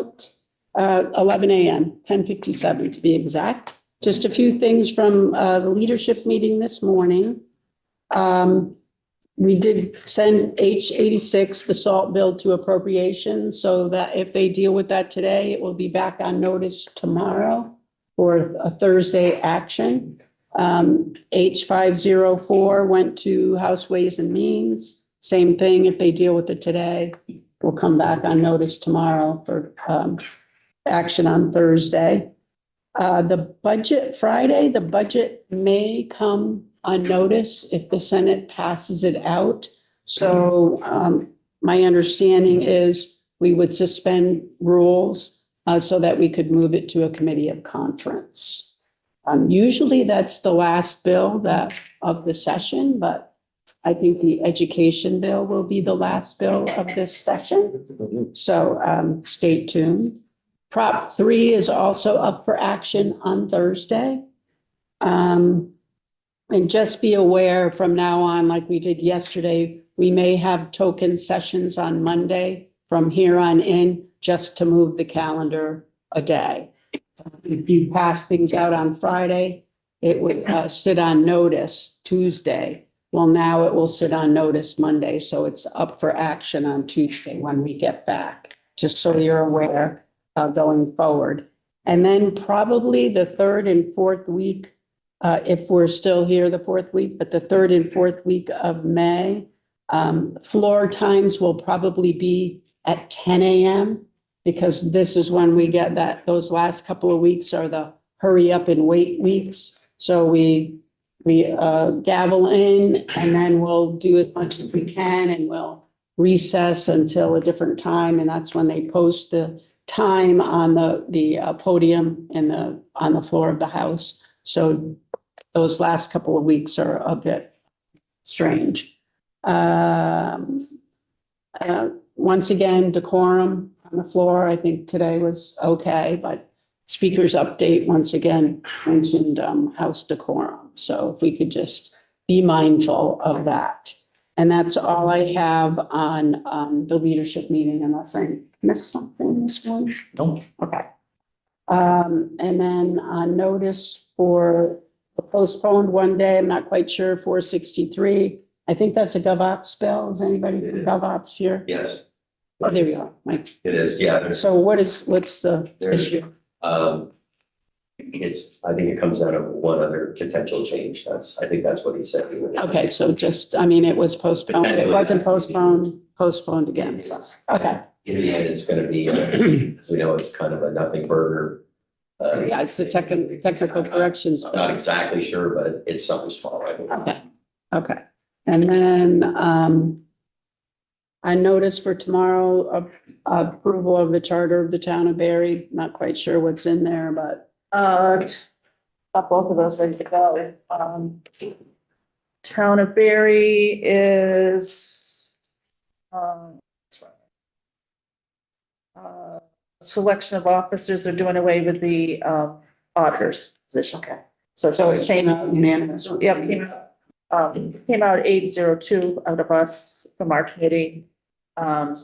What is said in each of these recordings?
out, 11 a.m., 10:57 to be exact. Just a few things from the leadership meeting this morning. We did send H86, the salt bill, to appropriation, so that if they deal with that today, it will be back on notice tomorrow for a Thursday action. H504 went to House Ways and Means. Same thing, if they deal with it today, we'll come back on notice tomorrow for action on Thursday. The budget Friday, the budget may come on notice if the Senate passes it out. So my understanding is we would suspend rules so that we could move it to a committee of conference. Usually that's the last bill of the session, but I think the education bill will be the last bill of this session. So stay tuned. Prop 3 is also up for action on Thursday. And just be aware from now on, like we did yesterday, we may have token sessions on Monday from here on in, just to move the calendar a day. If you pass things out on Friday, it would sit on notice Tuesday. Well, now it will sit on notice Monday, so it's up for action on Tuesday when we get back, just so you're aware going forward. And then probably the third and fourth week, if we're still here the fourth week, but the third and fourth week of May, floor times will probably be at 10 a.m. because this is when we get those last couple of weeks are the hurry up and wait weeks. So we gavel in and then we'll do as much as we can and we'll recess until a different time. And that's when they post the time on the podium on the floor of the House. So those last couple of weeks are a bit strange. Once again, decorum on the floor. I think today was okay, but speaker's update once again mentioned House decorum. So if we could just be mindful of that. And that's all I have on the leadership meeting, unless I missed something this one. Nope. Okay. And then on notice for the postponed one day, I'm not quite sure, 463. I think that's a GovOps bill. Is anybody from GovOps here? Yes. Oh, there we are, Mike. It is, yeah. So what's the issue? I think it comes out of one other potential change. I think that's what he said. Okay, so just, I mean, it was postponed. It wasn't postponed again. So, okay. In the end, it's going to be, as we know, it's kind of a nothing burger. Yeah, it's the technical corrections. I'm not exactly sure, but it's something small, I think. Okay, okay. And then I noticed for tomorrow, approval of the charter of the town of Barry. Not quite sure what's in there, but got both of those ready to go. Town of Barry is selection of officers. They're doing away with the auditor's position. Okay. So it's changed. Unanimous. Yep, came out 802 out of us from our committee. And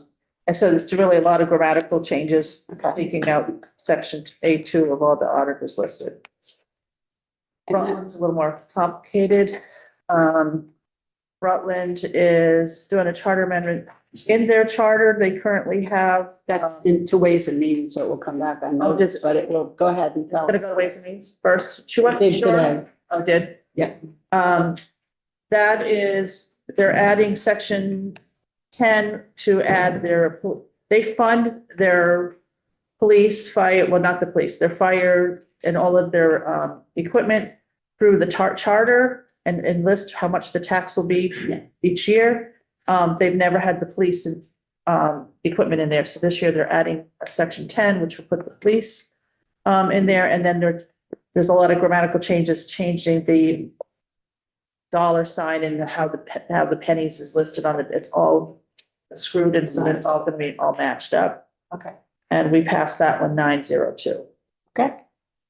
so there's really a lot of grammatical changes, taking out section A2 of all the auditors listed. Rutland's a little more complicated. Rutland is doing a charter amendment. In their charter, they currently have. That's into Ways and Means, so it will come back on notice, but it will go ahead and tell. Gonna go to Ways and Means first. She wasn't sure. Today. Oh, did? Yeah. That is, they're adding section 10 to add they fund their police, fire, well, not the police, their fire and all of their equipment through the charter and list how much the tax will be each year. They've never had the police equipment in there. So this year they're adding a section 10, which will put the police in there. And then there's a lot of grammatical changes, changing the dollar sign and how the pennies is listed on it. It's all screwed in, so it's all gonna be all matched up. Okay. And we passed that one 902. Okay.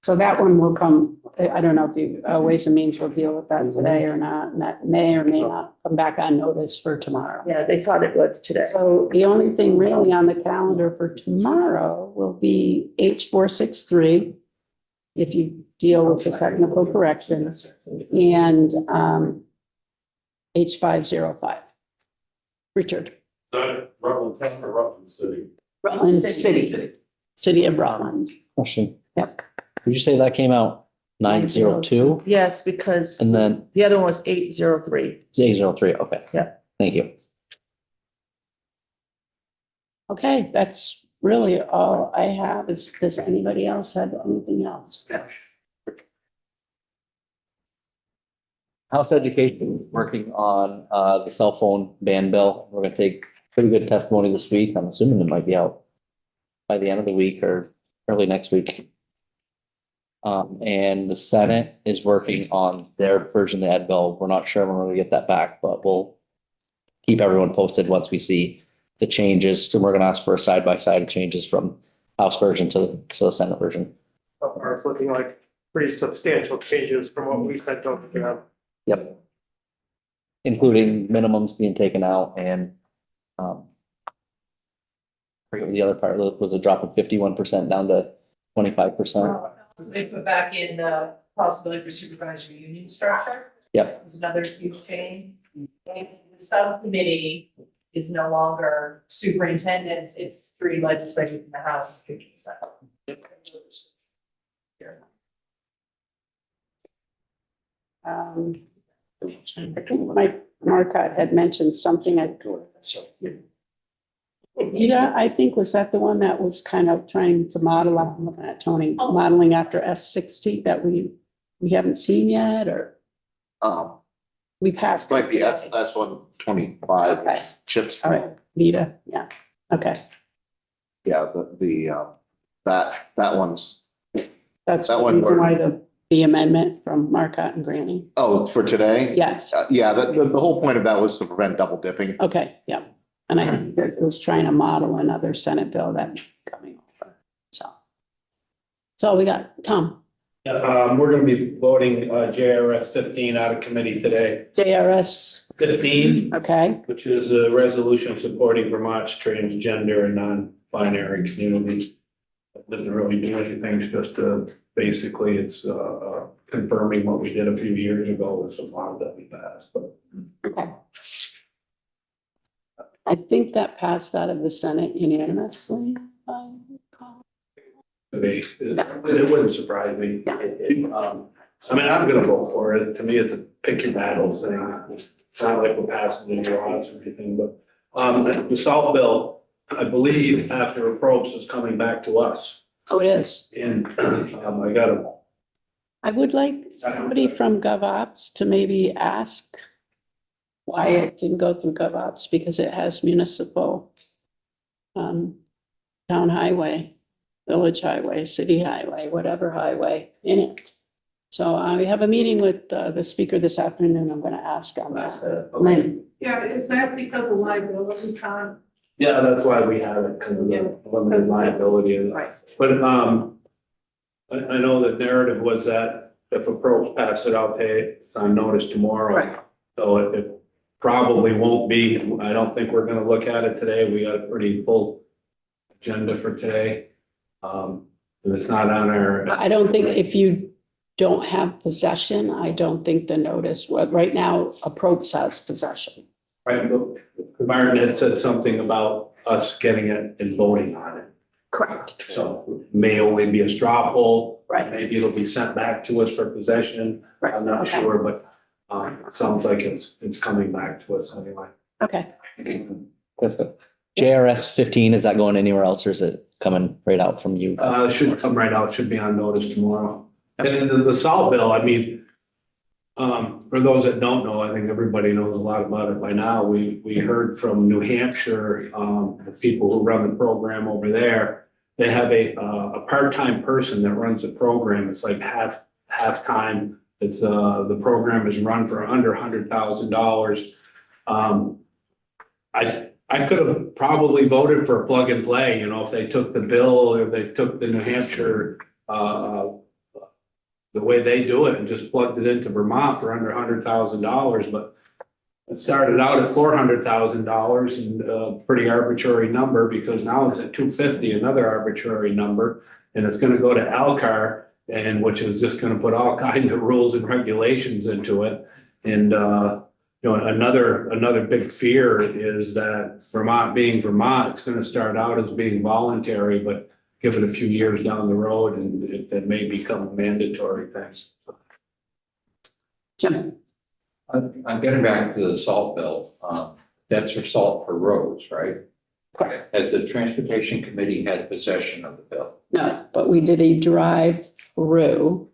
So that one will come, I don't know if you, Ways and Means will deal with that today or not, and that may or may not come back on notice for tomorrow. Yeah, they thought it would today. So the only thing really on the calendar for tomorrow will be H463, if you deal with the technical corrections, and H505. Richard. Rutland Town or Rutland City? Rutland City, City of Rutland. Question. Yep. Did you say that came out 902 Yes, because and then the other one was 803. 803? Okay. Yeah. Thank you. Okay, that's really all I have. Does anybody else have anything else? House Education working on the cell phone ban bill. We're gonna take pretty good testimony this week. I'm assuming it might be out by the end of the week or early next week. And the Senate is working on their version of the ed bill. We're not sure when we're gonna get that back, but we'll keep everyone posted once we see the changes. So we're gonna ask for a side-by-side of changes from House version to the Senate version. So far, it's looking like pretty substantial changes from what we sent over to them. Yep. Including minimums being taken out and I forget what the other part was, a drop of 51% down to 25%. They put back in the possibility for supervisory union structure. Yep. It's another huge change. And the subcommittee is no longer superintendents, it's 3 legislators in the House and 50%. I think Mike Marcotte had mentioned something. Yeah, I think was that the one that was kind of trying to model, I'm looking at Tony, modeling after S60 that we haven't seen yet, or we passed. Like the it today. S125 Okay. chips. All right, Vita, yeah, okay, Yeah, that one's, that's That the one reason why worked. the amendment from Marcotte and Granny. oh, for today? Yes, Yeah, the whole point of that was to prevent double dipping. okay, yeah, and I think that it was trying to model another Senate bill that's coming over, so. That's all we got, Tom. We're gonna be voting JRS 15 out of committee today. JRS, 15, okay, which is a resolution supporting Vermont's transgender and non-binary community. It doesn't really do anything, it's just basically it's confirming what we did a few years ago with some laws that we passed, but okay. I think that passed out of the Senate unanimously, if I recall. it wouldn't surprise me. I mean, I'm gonna vote for it. To me, it's a pick your battles thing. It's not like we're passing any laws or anything, but the salt bill, I believe after approach is coming back to us. Oh, it is. And I gotta, I would like somebody from GovOps to maybe ask why it didn't go through GovOps, because it has municipal town highway, village highway, city highway, whatever highway in it. So we have a meeting with the speaker this afternoon. I'm gonna ask on this. Lynn, Yeah, is that because of liability, Tom? yeah, that's why we have it, because of the limited liability. Right. But I know the narrative was that if approach pass it out, hey, it's on notice tomorrow. Right. So it probably won't be. I don't think we're gonna look at it today. We got a pretty full agenda for today. And it's not on our. I don't think if you don't have possession, I don't think the notice, right now, approach has possession. Right, but Martin had said something about us getting it and voting on it. Correct. So it may only be a straw poll. Right. Maybe it'll be sent back to us for possession. Right, I'm not okay. sure, but it sounds like it's coming back to us anyway. Okay. JRS 15, is that going anywhere else or is it coming right out from you? It should come right out, should be on notice tomorrow. And then the salt bill, I mean, for those that don't know, I think everybody knows a lot about it by now. We heard from New Hampshire, the people who run the program over there. They have a part-time person that runs the program. It's like half-time. It's the program is run for under $100,000. I could have probably voted for a plug and play, you know, if they took the bill or they took the New Hampshire the way they do it and just plugged it into Vermont for under $100,000, but it started out at $400,000 and a pretty arbitrary number because now it's at 250, another arbitrary number. And it's gonna go to Alcar, and which is just gonna put all kinds of rules and regulations into it. And another big fear is that Vermont being Vermont, it's gonna start out as being voluntary, but give it a few years down the road and it may become a mandatory thing. Jim, I'm getting back to the salt bill. That's for salt for roads, right? correct. Has the transportation committee had possession of the bill? No, but we did a drive-through.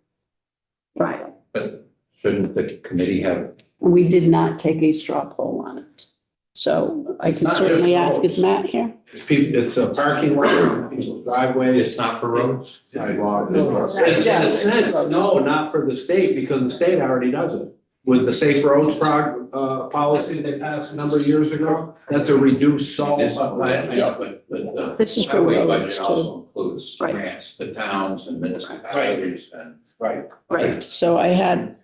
Right. But shouldn't the committee have? We did not take a straw poll on it. So I It's can not just certainly ask, roads. is Matt here? It's a parking lot, people's driveways. It's not for roads? Sidewalk. Right. In a sense, no, not for the state, because the state already does it. With the safe roads policy they passed a number of years ago, that's a reduced salt. Yeah, but This is for highway roads, budget too. also includes Right. grants to towns and municipalities and. Right. Right, so I had,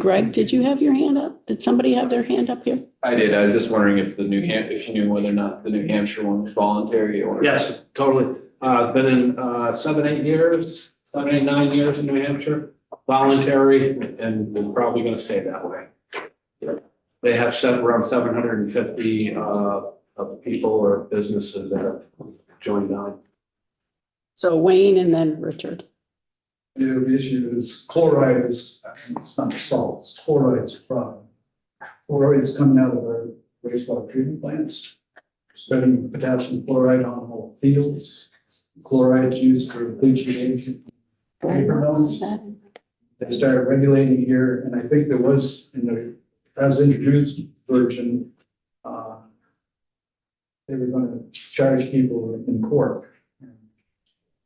Greg, did you have your hand up? Did somebody have their hand up here? I did. I was just wondering if if you knew whether or not the New Hampshire one was voluntary or. Yes, totally. Been in 7, 8 years, 7, 8, 9 years in New Hampshire, voluntary, and they're probably gonna stay that way. They have around 750 people or businesses that have joined on. So Wayne and then Richard. The issue is chloride is, it's not salt, it's chloride's a problem. Chloride is coming out of our wastewater treatment plants, spreading potassium chloride on whole fields. Chloride is used for bleaching paper mills. They started regulating here, and I think there was, in the, as introduced version, they were gonna charge people in court.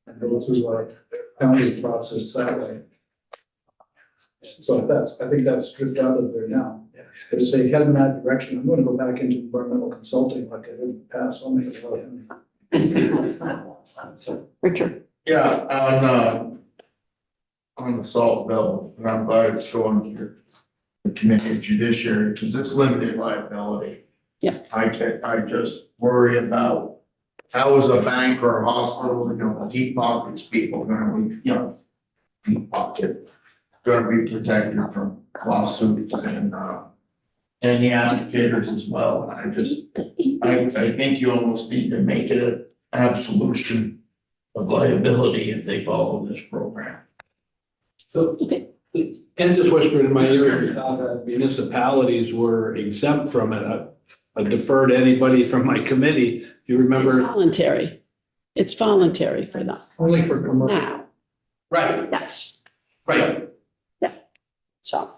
And go through a penalty process that way. So I think that's stripped out of there now. As they head in that direction, I'm gonna go back into environmental consulting like I did in the past, I'll make a lot of money. Richard. Yeah, on the salt bill, and I'm glad it's going to the committee of judiciary, because it's limited liability. Yeah. I just worry about how is a bank or a hospital, deep pockets people gonna be, deep pocket, gonna be protected from lawsuits and the applicators as well. And I think you almost need to make it an absolution of liability if they follow this program. So, Ken just whispered in my ear that municipalities were exempt from it. I defer to anybody from my committee. Do you It's remember? voluntary. It's voluntary for them Only for commercial. now. Right, Yes, right. so,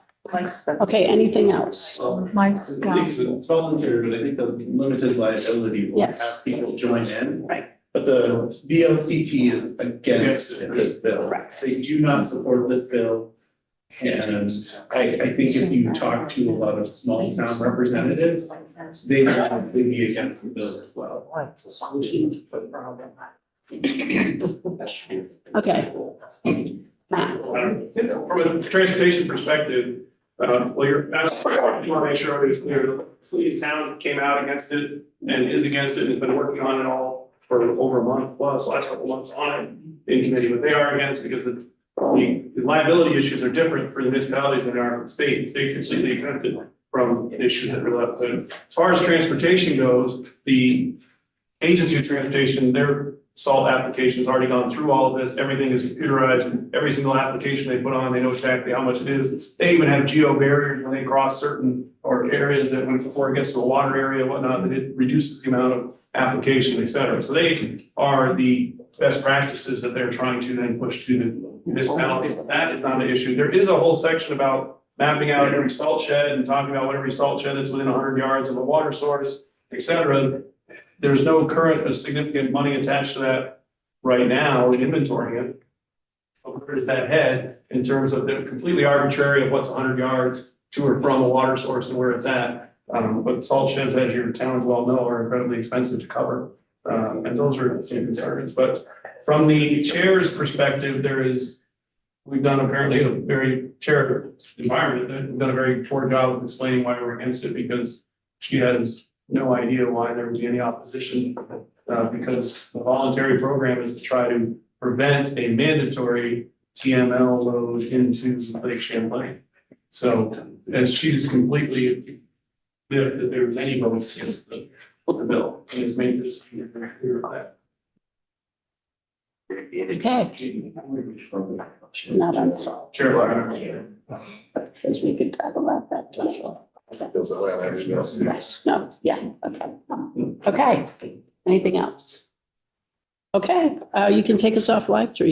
okay, anything else? Mike's, It's voluntary, but I think the limited liability will Yes. have people join in. Right. But the VLCT is against this bill. Correct. They do not support this bill. And I think if you talk to a lot of small town representatives, they would probably be against the bill as well. Okay. Matt, From a transportation perspective, well, you want to make sure everybody's clear. The city of town came out against it and is against it and has been working on it all for over a month plus, last couple months on it in committee, but they are against because the liability issues are different for the municipalities than they are for the state. The state's completely exempted from issues that relate to. As far as transportation goes, the agency of transportation, their salt application's already gone through all of this. Everything is computerized. Every single application they put on, they know exactly how much it is. They even have geo barriers when they cross certain or areas that when before it gets to a water area and whatnot, that it reduces the amount of application, et cetera. So they are the best practices that they're trying to then push to the municipality. That is not an issue. There is a whole section about mapping out every salt shed and talking about what every salt shed that's within 100 yards of a water source, et cetera. There's no current significant money attached to that right now in inventorying it. But where does that head in terms of the completely arbitrary of what's 100 yards to or from a water source and where it's at? But salt sheds, as your towns well know, are incredibly expensive to cover. And those are the same concerns. But from the chair's perspective, there is we've done apparently a very chair environment, that we've done a very poor job of explaining why we're against it, because she has no idea why there would be any opposition. Because the voluntary program is to try to prevent a mandatory TML load into Lake Champlain. So, as she's completely if that there was any votes against the bill, and it's made this very clear that. Okay, not unsolved, Chair, because we could talk about that as well. Feels that way on everything else. Yes, no, yeah, okay. Okay, anything else? Okay, you can take us off live, Teresa.